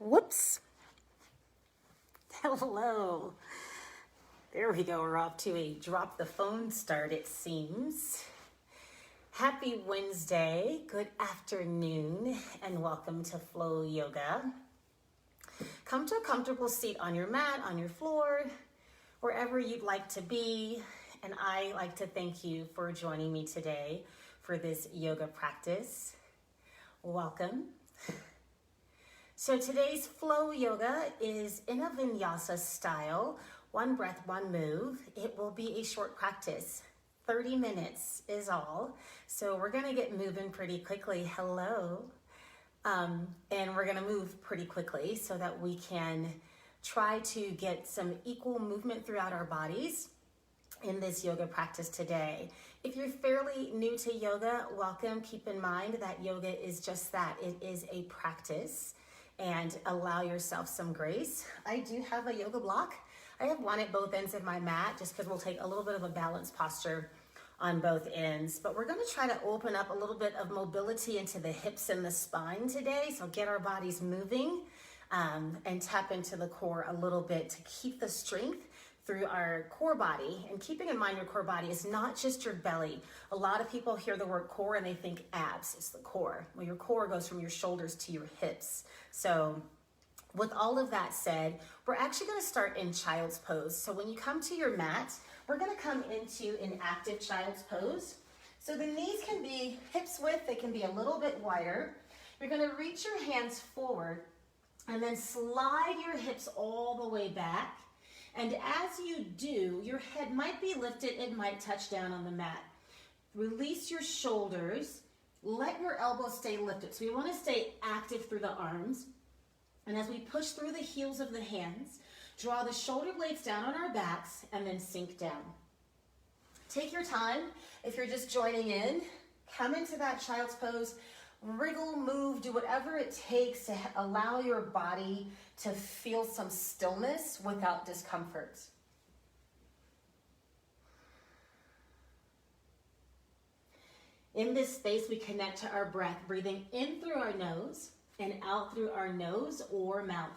Whoops. Hello. There we go. We're off to a drop the phone start, it seems. Happy Wednesday. Good afternoon and welcome to Flow Yoga. Come to a comfortable seat on your mat, on your floor, wherever you'd like to be. And I like to thank you for joining me today for this yoga practice. Welcome. So today's flow yoga is in a vinyasa style, one breath, one move. It will be a short practice, 30 minutes is all. So we're gonna get moving pretty quickly, hello. And we're gonna move pretty quickly so that we can try to get some equal movement throughout our bodies in this yoga practice today. If you're fairly new to yoga, welcome. Keep in mind that yoga is just that, it is a practice. And allow yourself some grace. I do have a yoga block. I have one at both ends of my mat just because we'll take a little bit of a balanced posture on both ends. But we're gonna try to open up a little bit of mobility into the hips and the spine today. So get our bodies moving and tap into the core a little bit to keep the strength through our core body. And keeping in mind your core body is not just your belly. A lot of people hear the word core and they think abs, it's the core. Well, your core goes from your shoulders to your hips. So with all of that said, we're actually gonna start in child's pose. So when you come to your mat, we're gonna come into an active child's pose. So the knees can be hips width, they can be a little bit wider. You're gonna reach your hands forward and then slide your hips all the way back. And as you do, your head might be lifted, it might touch down on the mat. Release your shoulders, let your elbows stay lifted. So we want to stay active through the arms. And as we push through the heels of the hands, draw the shoulder blades down on our backs and then sink down. Take your time. If you're just joining in, come into that child's pose, wriggle, move, do whatever it takes to allow your body to feel some stillness without discomfort. In this space, we connect to our breath, breathing in through our nose and out through our nose or mouth.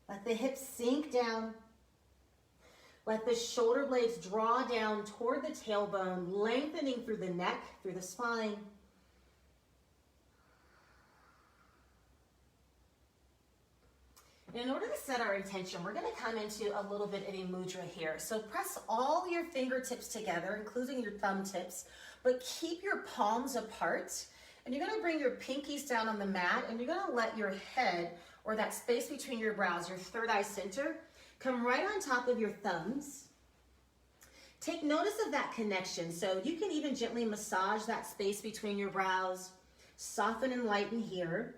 Let the hips sink down. Let the shoulder blades draw down toward the tailbone, lengthening through the neck, through the spine. In order to set our intention, we're going to come into a little bit of a mudra here. So press all your fingertips together, including your thumb tips, but keep your palms apart. And you're going to bring your pinkies down on the mat, and you're going to let your head, or that space between your brows, your third eye center, come right on top of your thumbs. Take notice of that connection. So you can even gently massage that space between your brows, soften and lighten here.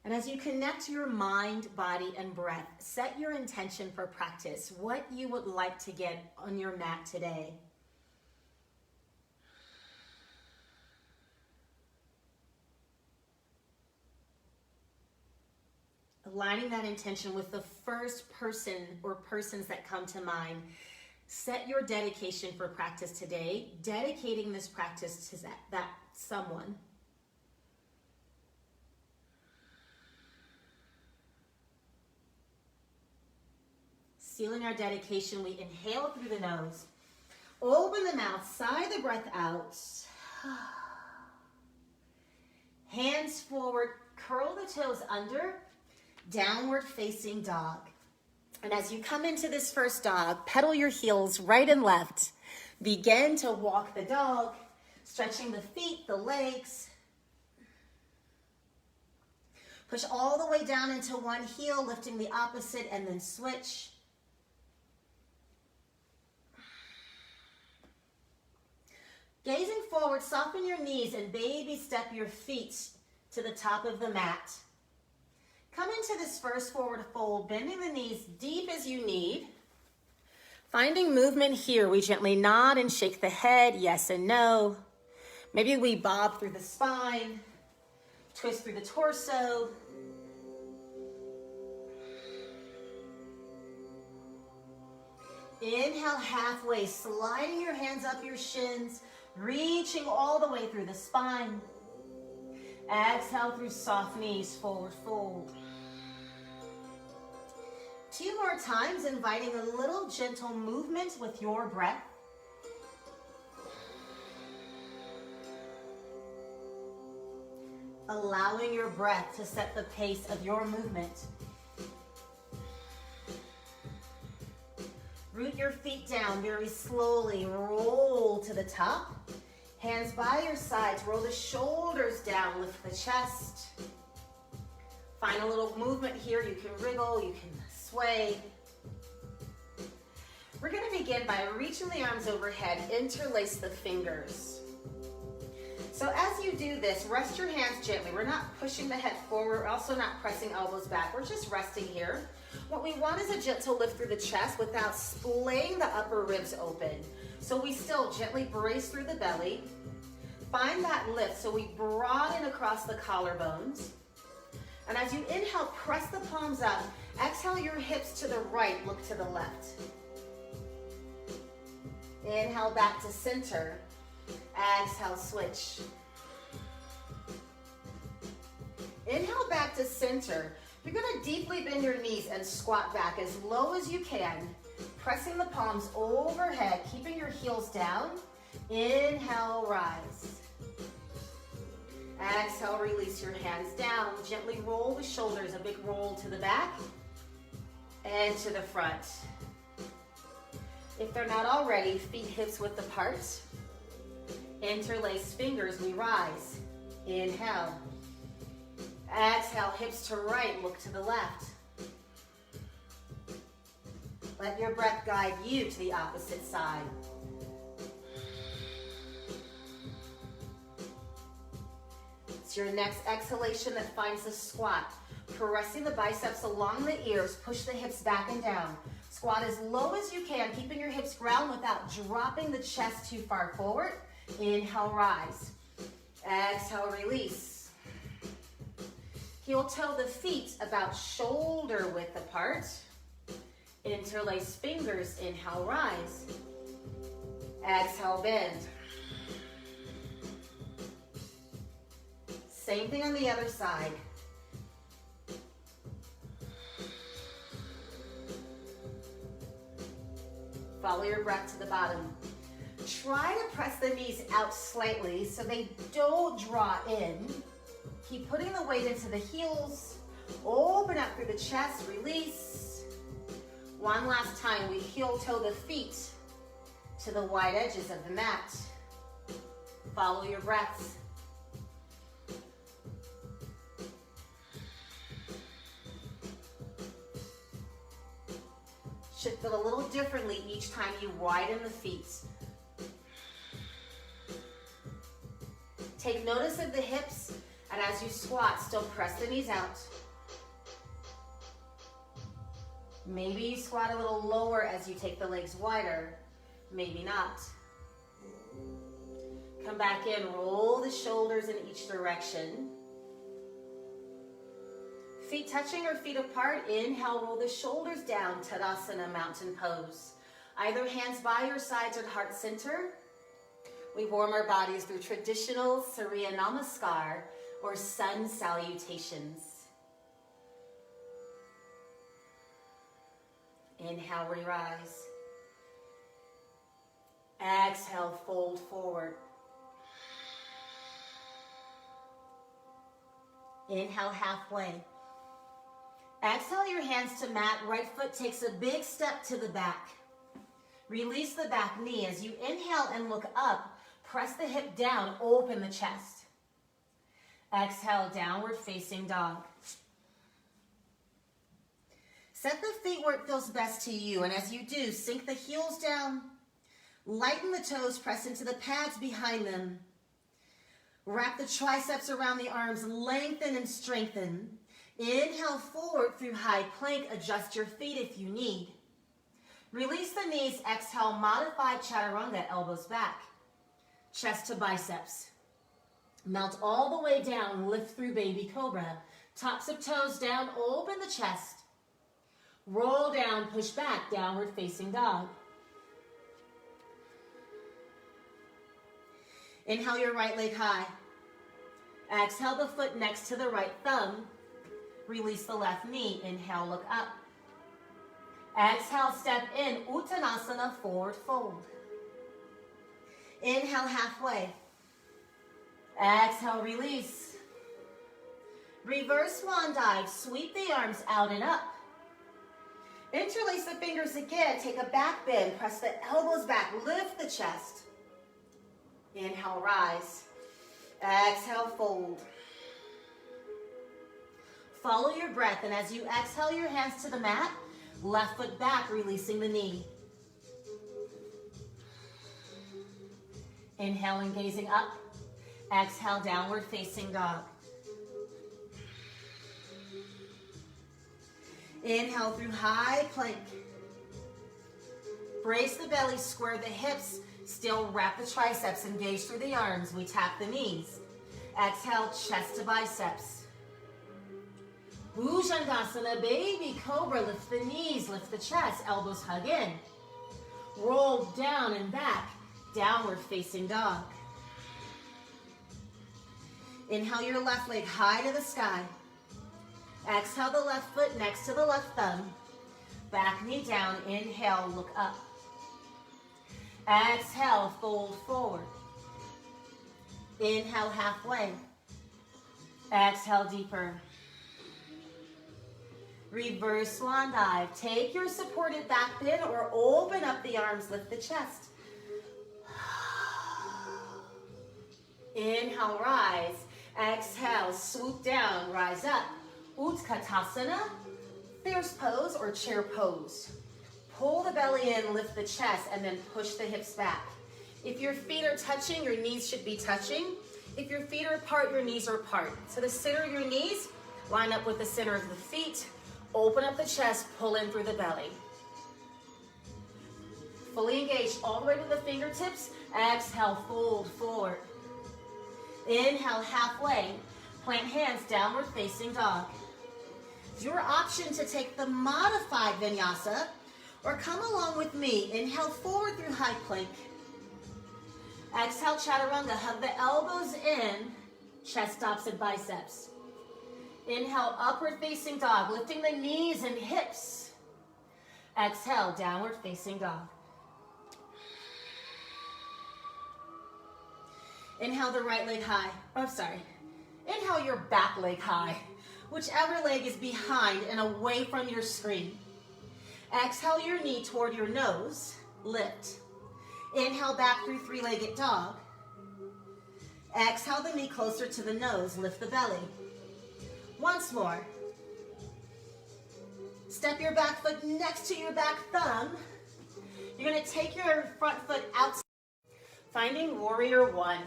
And as you connect your mind, body, and breath, set your intention for practice, what you would like to get on your mat today. Aligning that intention with the first person or persons that come to mind. Set your dedication for practice today, dedicating this practice to that someone. Sealing our dedication, we inhale through the nose, open the mouth, sigh the breath out. Hands forward, curl the toes under, downward facing dog. And as you come into this first dog, pedal your heels right and left. Begin to walk the dog, stretching the feet, the legs. Push all the way down into one heel, lifting the opposite, and then switch. Gazing forward, soften your knees and baby step your feet to the top of the mat. Come into this first forward fold, bending the knees deep as you need. Finding movement here, we gently nod and shake the head, yes and no. Maybe we bob through the spine, twist through the torso. Inhale halfway, sliding your hands up your shins, reaching all the way through the spine. Exhale through soft knees, forward fold. 2 more times, inviting a little gentle movement with your breath. Allowing your breath to set the pace of your movement. Root your feet down very slowly. Roll to the top. Hands by your sides. Roll the shoulders down. Lift the chest. Find a little movement here. You can wriggle. You can sway. We're going to begin by reaching the arms overhead. Interlace the fingers. So as you do this, rest your hands gently. We're not pushing the head forward. We're also not pressing elbows back. We're just resting here. What we want is a gentle lift through the chest without splaying the upper ribs open. So we still gently brace through the belly. Find that lift so we broaden across the collarbones. And as you inhale, press the palms up. Exhale your hips to the right, look to the left. Inhale back to center. Exhale, switch. Inhale back to center. You're going to deeply bend your knees and squat back as low as you can, pressing the palms overhead, keeping your heels down. Inhale, rise. Exhale, release your hands down. Gently roll the shoulders, a big roll to the back and to the front. If they're not already, feet hips width apart. Interlace fingers, we rise. Inhale. Exhale, hips to right, look to the left. Let your breath guide you to the opposite side. It's your next exhalation that finds the squat. Pressing the biceps along the ears, push the hips back and down. Squat as low as you can, keeping your hips ground without dropping the chest too far forward. Inhale, rise. Exhale, release. Heel toe the feet about shoulder width apart. Interlace fingers, inhale, rise. Exhale, bend. Same thing on the other side. Follow your breath to the bottom. Try to press the knees out slightly so they don't draw in. Keep putting the weight into the heels. Open up through the chest, release. One last time, we heel toe the feet to the wide edges of the mat. Follow your breaths. Should feel a little differently each time you widen the feet. Take notice of the hips, and as you squat, still press the knees out. Maybe you squat a little lower as you take the legs wider, maybe not. Come back in, roll the shoulders in each direction. Feet touching or feet apart. Inhale, roll the shoulders down, Tadasana, mountain pose. Either hands by your sides or heart center. We warm our bodies through traditional Surya Namaskar or sun salutations. Inhale, we rise. Exhale, fold forward. Inhale, halfway. Exhale your hands to mat. Right foot takes a big step to the back. Release the back knee. As you inhale and look up, press the hip down, open the chest. Exhale, downward facing dog. Set the feet where it feels best to you, and as you do, sink the heels down, lighten the toes, press into the pads behind them. Wrap the triceps around the arms, lengthen and strengthen. Inhale forward through high plank, adjust your feet if you need. Release the knees, exhale, modified chaturanga, elbows back. Chest to biceps. Melt all the way down, lift through baby cobra. Tops of toes down, open the chest. Roll down, push back, downward facing dog. Inhale your right leg high. Exhale the foot next to the right thumb. Release the left knee. Inhale, look up. Exhale, step in. Uttanasana, forward fold. Inhale, halfway. Exhale, release. Reverse swan dive. Sweep the arms out and up. Interlace the fingers again. Take a back bend. Press the elbows back. Lift the chest. Inhale, rise. Exhale, fold. Follow your breath, and as you exhale your hands to the mat, left foot back, releasing the knee. Inhale and gazing up. Exhale, downward facing dog. Inhale through high plank. Brace the belly, square the hips, still wrap the triceps, engage through the arms. We tap the knees. Exhale, chest to biceps. Bhujangasana, baby cobra. Lift the knees, lift the chest, elbows hug in. Roll down and back, downward facing dog. Inhale your left leg high to the sky. Exhale the left foot next to the left thumb. Back knee down, inhale, look up. Exhale, fold forward. Inhale, halfway. Exhale, deeper. Reverse swan dive. Take your supported back bend or open up the arms, lift the chest. Inhale, rise. Exhale, swoop down, rise up. Utkatasana, fierce pose or chair pose. Pull the belly in, lift the chest, and then push the hips back. If your feet are touching, your knees should be touching. If your feet are apart, your knees are apart. So the center of your knees line up with the center of the feet. Open up the chest, pull in through the belly. Fully engaged all the way to the fingertips. Exhale, fold forward. Inhale, halfway. Plant hands, downward facing dog. It's your option to take the modified vinyasa or come along with me. Inhale forward through high plank. Exhale, chaturanga. Hug the elbows in, chest stops and biceps. Inhale, upward facing dog, lifting the knees and hips. Exhale, downward facing dog. Inhale the right leg high. Inhale your back leg high. Whichever leg is behind and away from your screen. Exhale your knee toward your nose. Lift. Inhale back through three-legged dog. Exhale the knee closer to the nose. Lift the belly. Once more. Step your back foot next to your back thumb. You're going to take your front foot outside. Finding warrior one.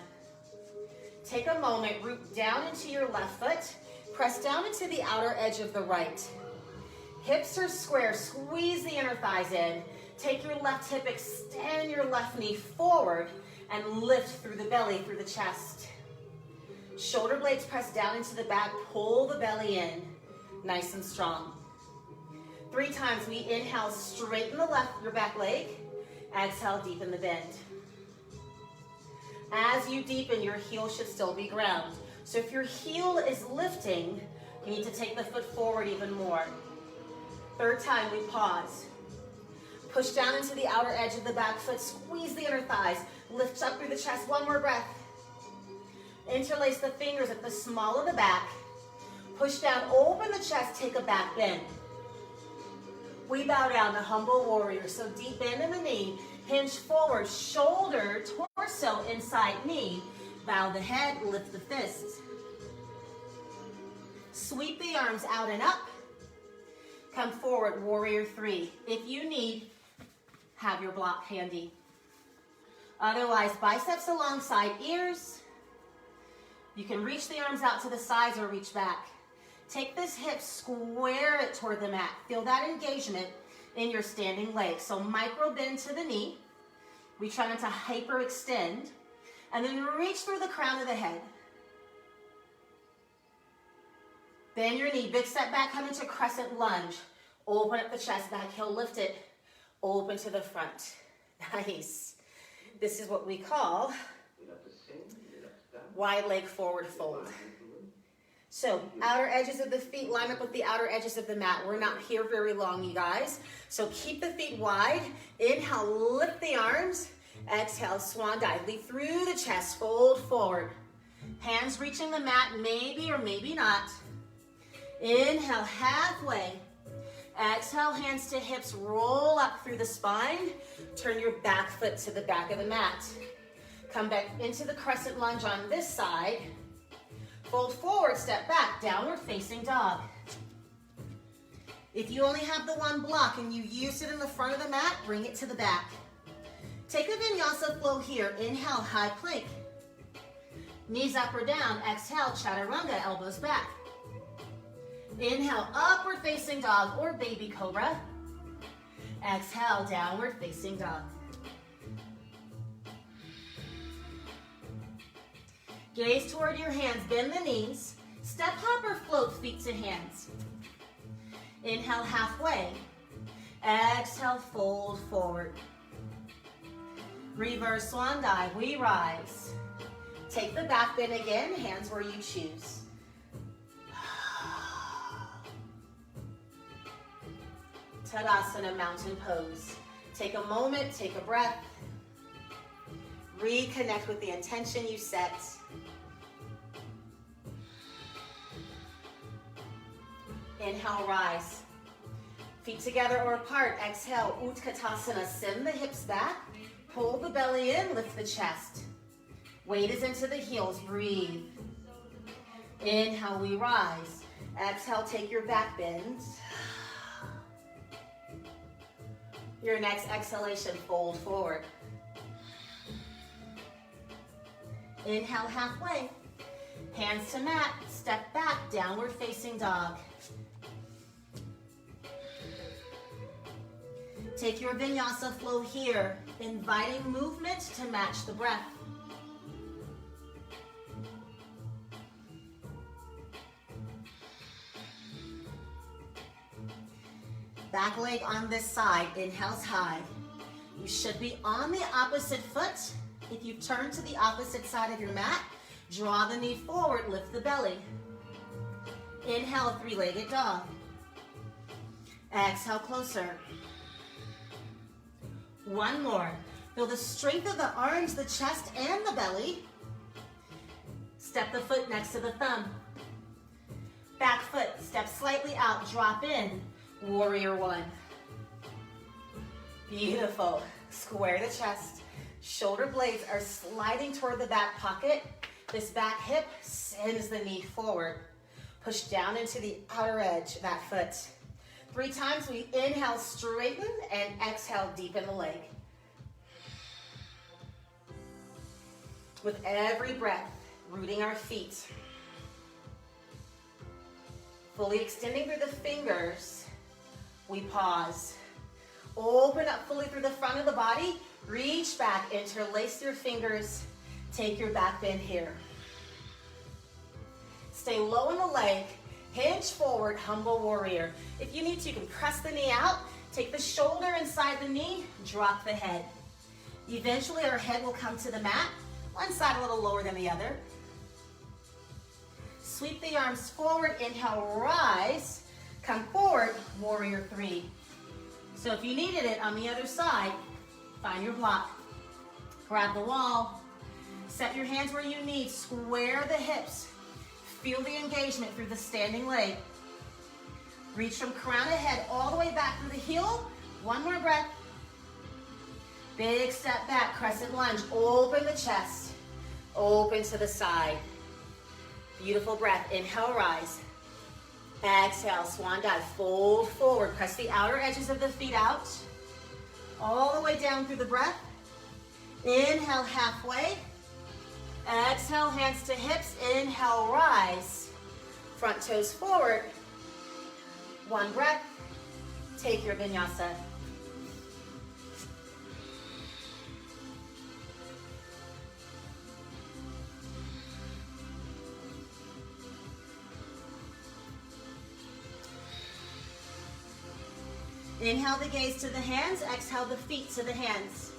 Take a moment, root down into your left foot. Press down into the outer edge of the right. Hips are square, squeeze the inner thighs in. Take your left hip, extend your left knee forward, and lift through the belly, through the chest. Shoulder blades press down into the back, pull the belly in, nice and strong. 3 times, we inhale, straighten your back leg. Exhale, deepen the bend. As you deepen, your heel should still be ground. So if your heel is lifting, you need to take the foot forward even more. 3rd time, we pause. Push down into the outer edge of the back foot, squeeze the inner thighs, lift up through the chest, 1 more breath. Interlace the fingers at the small of the back. Push down, open the chest, take a back bend. We bow down to humble warrior. So deep bend in the knee, hinge forward, shoulder, torso, inside knee. Bow the head, lift the fists. Sweep the arms out and up. Come forward, warrior 3. If you need, have your block handy. Otherwise, biceps alongside ears. You can reach the arms out to the sides or reach back. Take this hip, square it toward the mat. Feel that engagement in your standing leg. So micro bend to the knee. We try not to hyperextend. And then reach through the crown of the head. Bend your knee, big step back, come into crescent lunge. Open up the chest, back heel, lift it. Open to the front. Nice. This is what we call wide leg forward fold. So outer edges of the feet line up with the outer edges of the mat. We're not here very long, you guys. So keep the feet wide. Inhale, lift the arms. Exhale, swan dive. Lead through the chest, fold forward. Hands reaching the mat, maybe or maybe not. Inhale, halfway. Exhale, hands to hips, roll up through the spine. Turn your back foot to the back of the mat. Come back into the crescent lunge on this side. Fold forward, step back, downward facing dog. If you only have the one block and you use it in the front of the mat, bring it to the back. Take a vinyasa flow here. Inhale, high plank. Knees up or down. Exhale, chaturanga, elbows back. Inhale, upward facing dog or baby cobra. Exhale, downward facing dog. Gaze toward your hands, bend the knees. Step, hop, or float, feet to hands. Inhale, halfway. Exhale, fold forward. Reverse swan dive, we rise. Take the back bend again, hands where you choose. Tadasana, mountain pose. Take a moment, take a breath. Reconnect with the intention you set. Inhale, rise. Feet together or apart. Exhale, Utkatasana. Send the hips back. Pull the belly in, lift the chest. Weight is into the heels. Breathe. Inhale, we rise. Exhale, take your back bend. Your next exhalation, fold forward. Inhale, halfway. Hands to mat. Step back, downward facing dog. Take your vinyasa flow here, inviting movement to match the breath. Back leg on this side, inhales high. You should be on the opposite foot. If you turn to the opposite side of your mat, draw the knee forward, lift the belly. Inhale, three-legged dog. Exhale, closer. One more. Feel the strength of the arms, the chest, and the belly. Step the foot next to the thumb. Back foot, step slightly out, drop in. Warrior one. Beautiful. Square the chest. Shoulder blades are sliding toward the back pocket. This back hip sends the knee forward. Push down into the outer edge of that foot. 3 times we inhale, straighten, and exhale, deepen the leg. With every breath, rooting our feet. Fully extending through the fingers, we pause. Open up fully through the front of the body. Reach back, interlace your fingers. Take your back bend here. Stay low in the leg. Hinge forward, humble warrior. If you need to, you can press the knee out. Take the shoulder inside the knee. Drop the head. Eventually, our head will come to the mat. One side a little lower than the other. Sweep the arms forward. Inhale, rise. Come forward, warrior 3. So if you needed it on the other side, find your block. Grab the wall. Set your hands where you need. Square the hips. Feel the engagement through the standing leg. Reach from crown of head all the way back through the heel. One more breath. Big step back, crescent lunge. Open the chest. Open to the side. Beautiful breath. Inhale, rise. Exhale, swan dive. Fold forward. Press the outer edges of the feet out. All the way down through the breath. Inhale, halfway. Exhale, hands to hips. Inhale, rise. Front toes forward. One breath. Take your vinyasa. Inhale the gaze to the hands. Exhale the feet to the hands.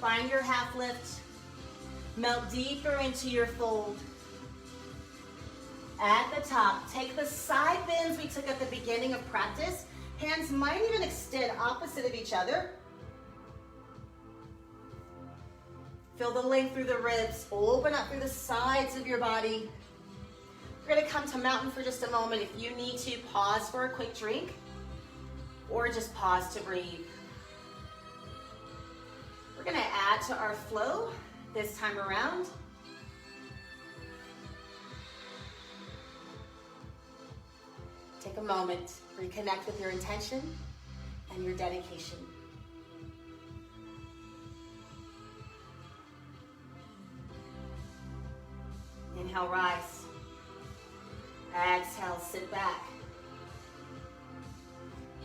Find your half lift. Melt deeper into your fold. At the top, take the side bends we took at the beginning of practice. Hands might even extend opposite of each other. Feel the length through the ribs. Open up through the sides of your body. We're going to come to mountain for just a moment. If you need to, pause for a quick drink or just pause to breathe. We're going to add to our flow this time around. Take a moment, reconnect with your intention and your dedication. Inhale, rise. Exhale, sit back.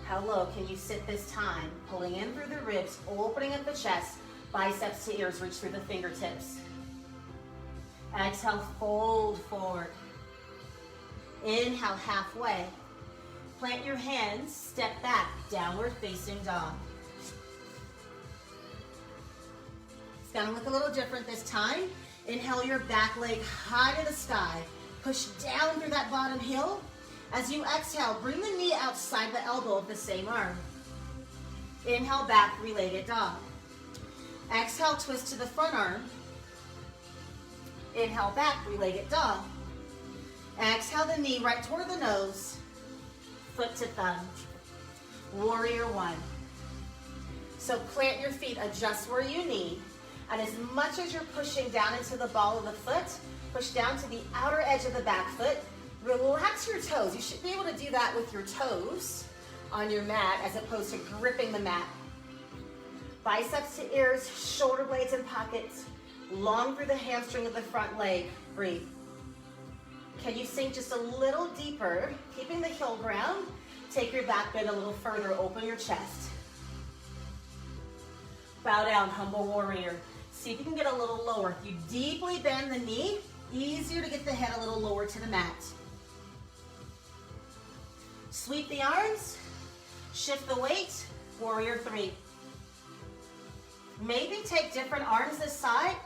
How low can you sit this time? Pulling in through the ribs, opening up the chest, biceps to ears, reach through the fingertips. Exhale, fold forward. Inhale, halfway. Plant your hands, step back, downward facing dog. It's gonna look a little different this time. Inhale your back leg high to the sky. Push down through that bottom heel. As you exhale, bring the knee outside the elbow of the same arm. Inhale, back, three-legged dog. Exhale, twist to the front arm. Inhale, back, three-legged dog. Exhale the knee right toward the nose. Foot to thumb. Warrior one. So plant your feet, adjust where you need. And as much as you're pushing down into the ball of the foot, push down to the outer edge of the back foot. Relax your toes. You should be able to do that with your toes on your mat as opposed to gripping the mat. Biceps to ears, shoulder blades in pockets, long through the hamstring of the front leg. Breathe. Can you sink just a little deeper, keeping the heel ground? Take your back bend a little further, open your chest. Bow down, humble warrior. See if you can get a little lower. If you deeply bend the knee, easier to get the head a little lower to the mat. Sweep the arms, shift the weight, warrior three. Maybe take different arms this side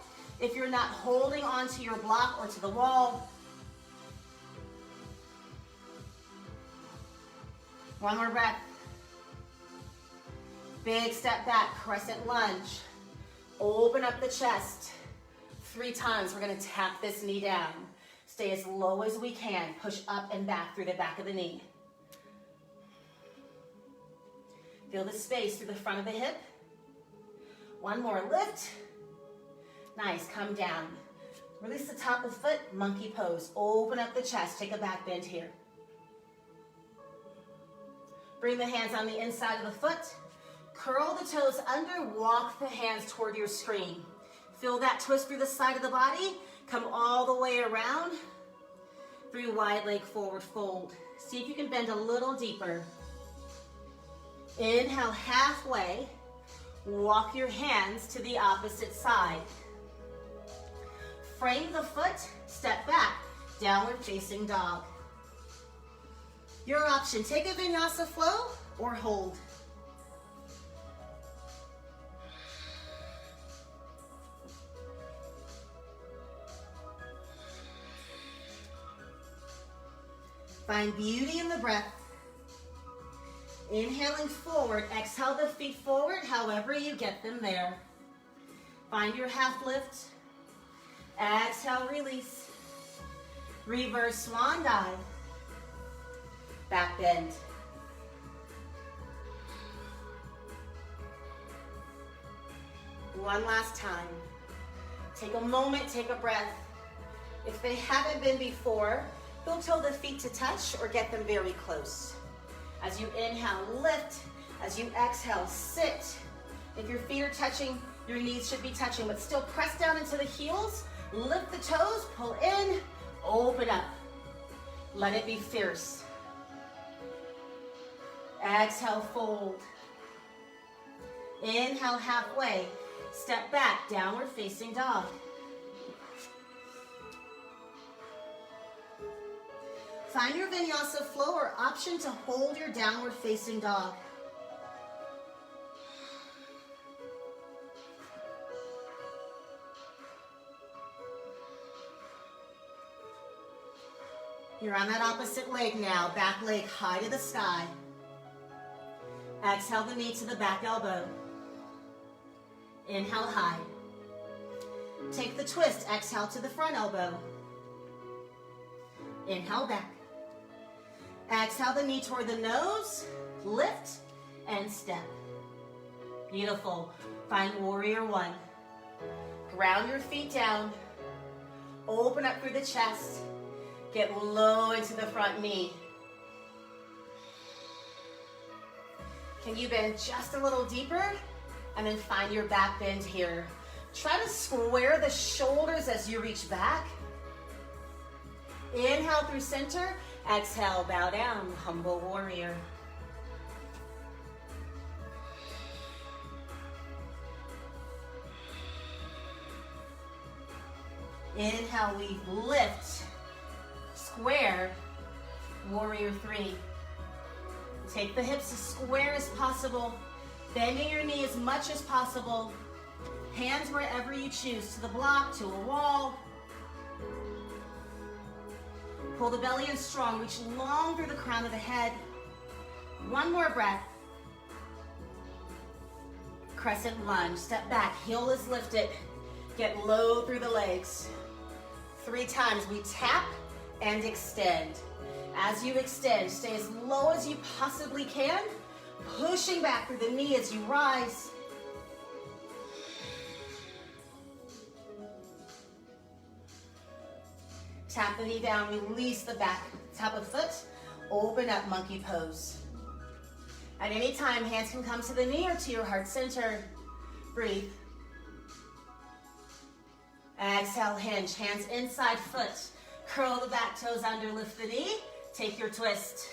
if you're not holding onto your block or to the wall. One more breath. Big step back, crescent lunge. Open up the chest. 3 times, we're gonna tap this knee down. Stay as low as we can. Push up and back through the back of the knee. Feel the space through the front of the hip. One more lift. Nice, come down. Release the top of the foot, monkey pose. Open up the chest, take a back bend here. Bring the hands on the inside of the foot. Curl the toes under, walk the hands toward your screen. Feel that twist through the side of the body. Come all the way around through wide leg forward fold. See if you can bend a little deeper. Inhale halfway. Walk your hands to the opposite side. Frame the foot, step back, downward facing dog. Your option, take a vinyasa flow or hold. Find beauty in the breath. Inhaling forward, exhale the feet forward, however you get them there. Find your half lift. Exhale, release. Reverse swan dive. Back bend. One last time. Take a moment, take a breath. If they haven't been before, go till the feet to touch or get them very close. As you inhale, lift. As you exhale, sit. If your feet are touching, your knees should be touching, but still press down into the heels. Lift the toes, pull in, open up. Let it be fierce. Exhale, fold. Inhale, halfway. Step back, downward facing dog. Find your vinyasa flow or option to hold your downward facing dog. You're on that opposite leg now. Back leg high to the sky. Exhale the knee to the back elbow. Inhale high. Take the twist. Exhale to the front elbow. Inhale back. Exhale the knee toward the nose. Lift and step. Beautiful. Find warrior one. Ground your feet down. Open up through the chest. Get low into the front knee. Can you bend just a little deeper? And then find your back bend here. Try to square the shoulders as you reach back. Inhale through center. Exhale, bow down, humble warrior. Inhale, we lift. Square, warrior three. Take the hips as square as possible. Bending your knee as much as possible. Hands wherever you choose, to the block, to a wall. Pull the belly in strong. Reach long through the crown of the head. One more breath. Crescent lunge. Step back. Heel is lifted. Get low through the legs. 3 times. We tap and extend. As you extend, stay as low as you possibly can. Pushing back through the knee as you rise. Tap the knee down, release the back, top of foot, open up monkey pose. At any time, hands can come to the knee or to your heart center. Breathe. Exhale, hinge, hands inside foot. Curl the back toes under, lift the knee, take your twist.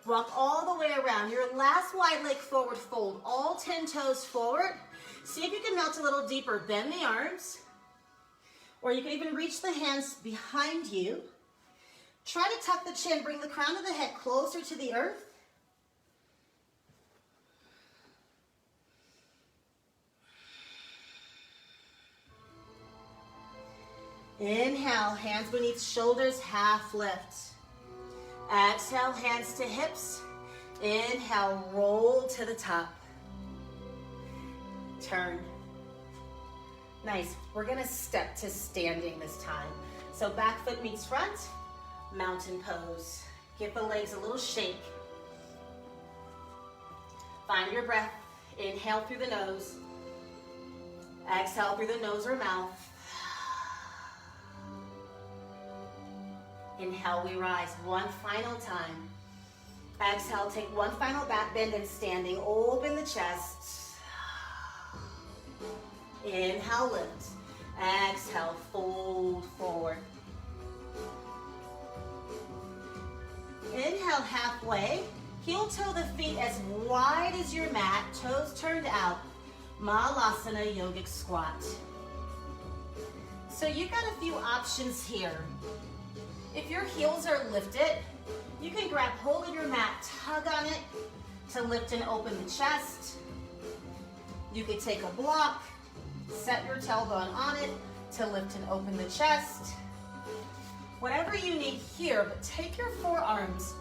Walk all the way around. Your last wide leg forward fold, all 10 toes forward. See if you can melt a little deeper. Bend the arms. Or you can even reach the hands behind you. Try to tuck the chin, bring the crown of the head closer to the earth. Inhale, hands beneath shoulders, half lift. Exhale, hands to hips. Inhale, roll to the top. Turn. Nice. We're gonna step to standing this time. So back foot meets front, mountain pose. Give the legs a little shake. Find your breath. Inhale through the nose. Exhale through the nose or mouth. Inhale, we rise. One final time. Exhale, take one final back bend and standing. Open the chest. Inhale, lift. Exhale, fold forward. Inhale, halfway. Heel toe the feet as wide as your mat, toes turned out. Malasana yogic squat. So you've got a few options here. If your heels are lifted, you can grab hold of your mat, tug on it to lift and open the chest. You could take a block, set your tailbone on it to lift and open the chest. Whatever you need here, but take your forearms,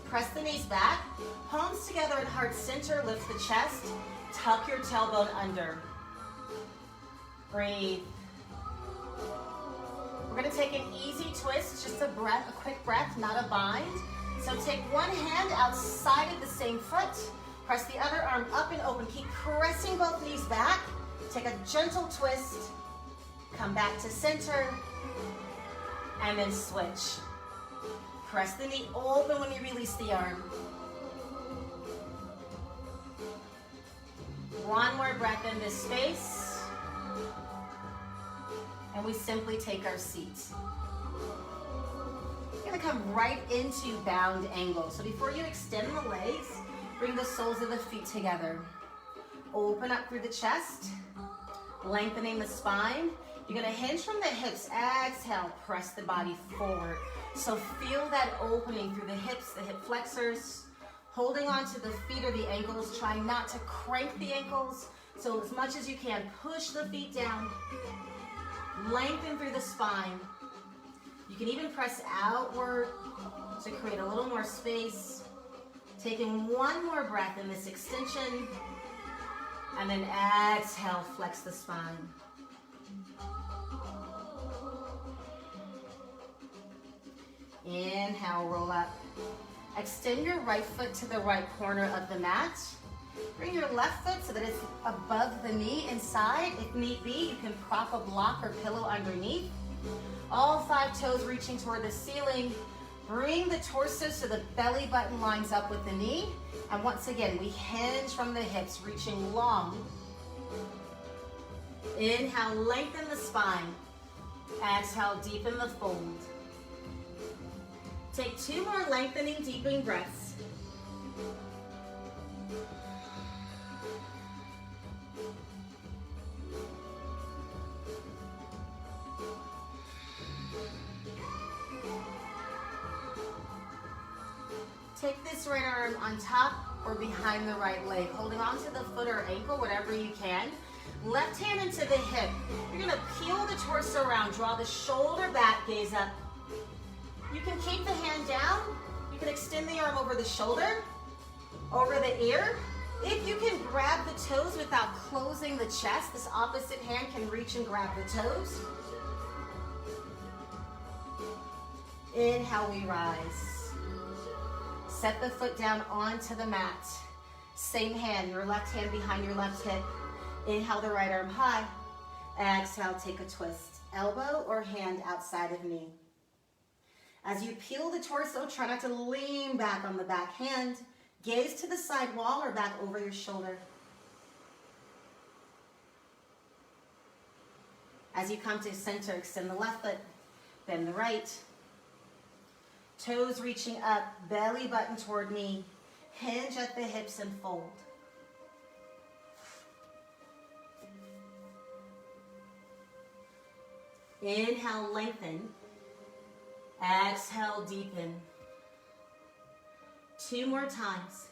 press the knees back, palms together at heart center, lift the chest, tuck your tailbone under. Breathe. We're gonna take an easy twist, just a breath, a quick breath, not a bind. So take one hand outside of the same foot, press the other arm up and open, keep pressing both knees back, take a gentle twist, come back to center, and then switch. Press the knee open when you release the arm. One more breath in this space. And we simply take our seats. You're gonna come right into bound angle. So before you extend the legs, bring the soles of the feet together. Open up through the chest, lengthening the spine. You're gonna hinge from the hips. Exhale, press the body forward. So feel that opening through the hips, the hip flexors. Holding on to the feet or the ankles. Try not to crank the ankles. So as much as you can, push the feet down. Lengthen through the spine. You can even press outward to create a little more space. Taking one more breath in this extension. And then exhale, flex the spine. Inhale, roll up. Extend your right foot to the right corner of the mat. Bring your left foot so that it's above the knee inside. If need be, you can prop a block or pillow underneath. All 5 toes reaching toward the ceiling. Bring the torso so the belly button lines up with the knee. And once again, we hinge from the hips, reaching long. Inhale, lengthen the spine. Exhale, deepen the fold. Take 2 more lengthening, deepening breaths. Take this right arm on top or behind the right leg, holding onto the foot or ankle, whatever you can. Left hand into the hip. You're gonna peel the torso around, draw the shoulder back, gaze up. You can keep the hand down. You can extend the arm over the shoulder, over the ear. If you can grab the toes without closing the chest, this opposite hand can reach and grab the toes. Inhale, we rise. Set the foot down onto the mat. Same hand, your left hand behind your left hip. Inhale the right arm high. Exhale, take a twist. Elbow or hand outside of knee. As you peel the torso, try not to lean back on the back hand. Gaze to the side wall or back over your shoulder. As you come to center, extend the left foot, bend the right. Toes reaching up, belly button toward knee. Hinge at the hips and fold. Inhale, lengthen. Exhale, deepen. 2 more times.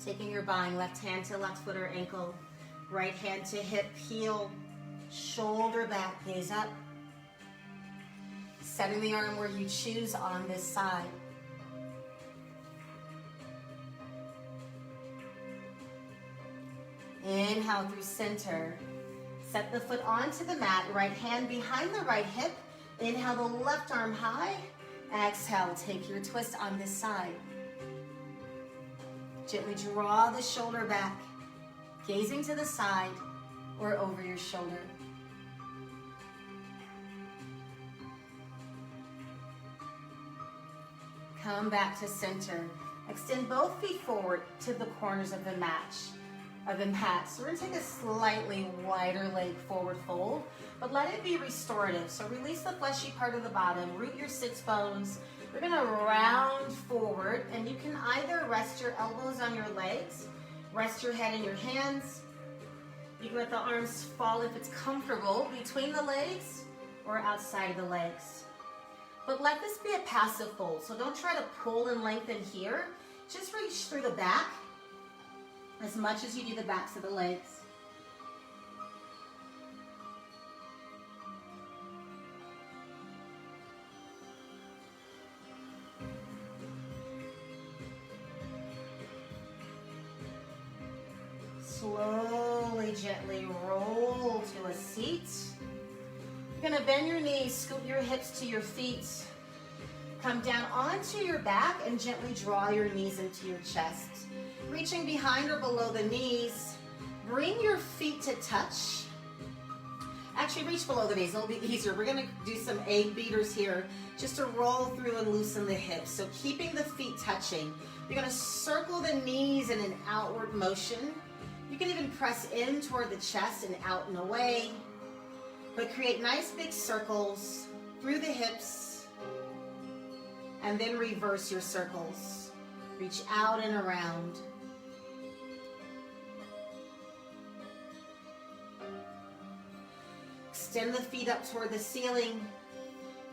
Taking your bind, left hand to left foot or ankle, right hand to hip, heel, shoulder back, gaze up. Setting the arm where you choose on this side. Inhale through center. Set the foot onto the mat, right hand behind the right hip. Inhale the left arm high. Exhale, take your twist on this side. Gently draw the shoulder back, gazing to the side or over your shoulder. Come back to center. Extend both feet forward to the corners of the mat. So we're gonna take a slightly wider leg forward fold, but let it be restorative. So release the fleshy part of the bottom, root your sits bones. We're gonna round forward, and you can either rest your elbows on your legs, rest your head in your hands. You can let the arms fall if it's comfortable between the legs or outside of the legs. But let this be a passive fold, so don't try to pull and lengthen here. Just reach through the back as much as you do the backs of the legs. Slowly, gently roll to a seat. You're gonna bend your knees, scoop your hips to your feet. Come down onto your back and gently draw your knees into your chest. Reaching behind or below the knees. Bring your feet to touch. Actually, reach below the knees, it'll be easier. We're gonna do some egg beaters here, just to roll through and loosen the hips. So keeping the feet touching. You're gonna circle the knees in an outward motion. You can even press in toward the chest and out and away. But create nice big circles through the hips. And then reverse your circles. Reach out and around. Extend the feet up toward the ceiling.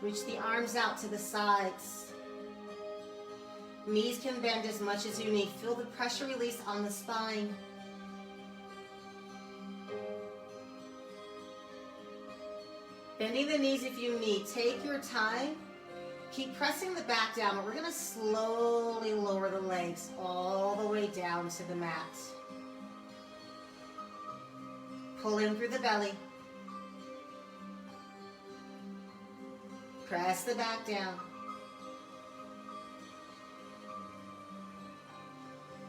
Reach the arms out to the sides. Knees can bend as much as you need. Feel the pressure release on the spine. Bending the knees if you need. Take your time. Keep pressing the back down, but we're going to slowly lower the legs all the way down to the mat. Pull in through the belly. Press the back down.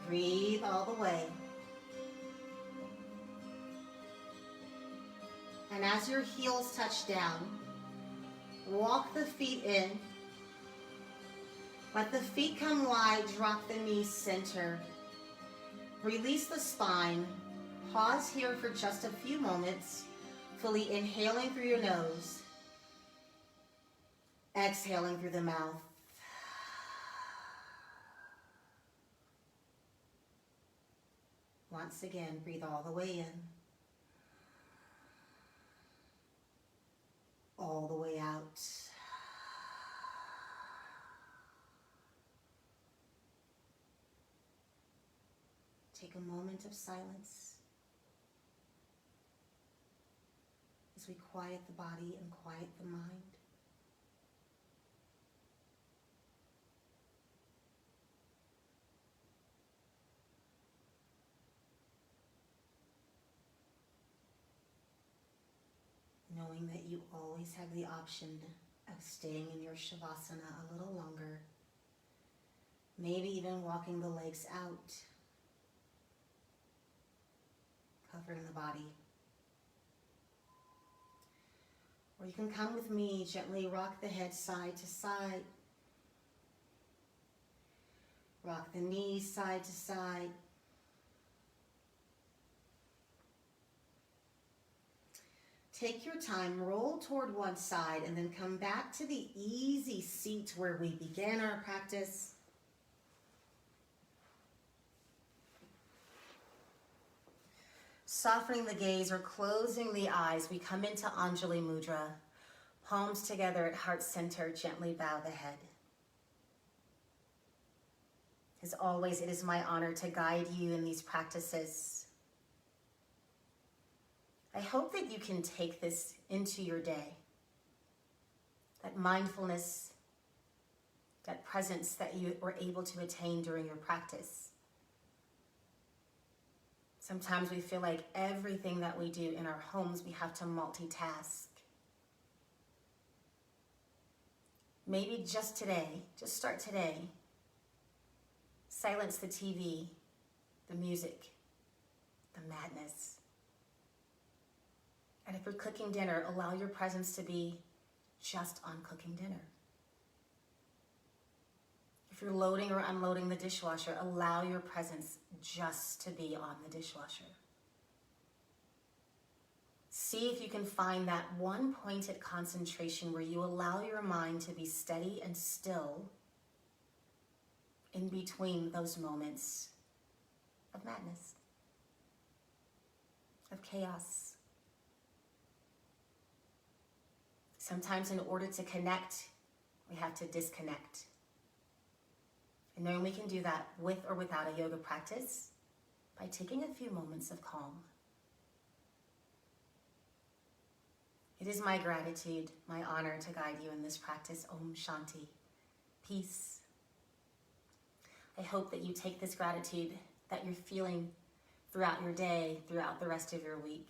Breathe all the way. And as your heels touch down, walk the feet in. Let the feet come wide, drop the knees center. Release the spine. Pause here for just a few moments, fully inhaling through your nose, exhaling through the mouth. Once again, breathe all the way in, all the way out. Take a moment of silence as we quiet the body and quiet the mind. Knowing that you always have the option of staying in your Shavasana a little longer, maybe even walking the legs out, covering the body. Or you can come with me, gently rock the head side to side, rock the knees side to side. Take your time, roll toward one side, and then come back to the easy seat where we began our practice. Softening the gaze or closing the eyes, we come into Anjali Mudra. Palms together at heart center, gently bow the head. As always, it is my honor to guide you in these practices. I hope that you can take this into your day. That mindfulness, that presence that you were able to attain during your practice. Sometimes we feel like everything that we do in our homes, we have to multitask. Maybe just today, just start today. Silence the TV, the music, the madness. And if you're cooking dinner, allow your presence to be just on cooking dinner. If you're loading or unloading the dishwasher, allow your presence just to be on the dishwasher. See if you can find that one pointed concentration where you allow your mind to be steady and still in between those moments of madness, of chaos. Sometimes in order to connect, we have to disconnect. And knowing we can do that with or without a yoga practice by taking a few moments of calm. It is my gratitude, my honor to guide you in this practice. Om Shanti. Peace. I hope that you take this gratitude that you're feeling throughout your day, throughout the rest of your week.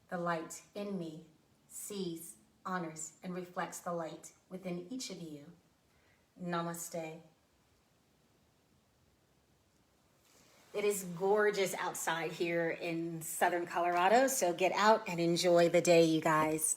The light in me sees, honors, and reflects the light within each of you. Namaste. It is gorgeous outside here in southern Colorado, so get out and enjoy the day, you guys.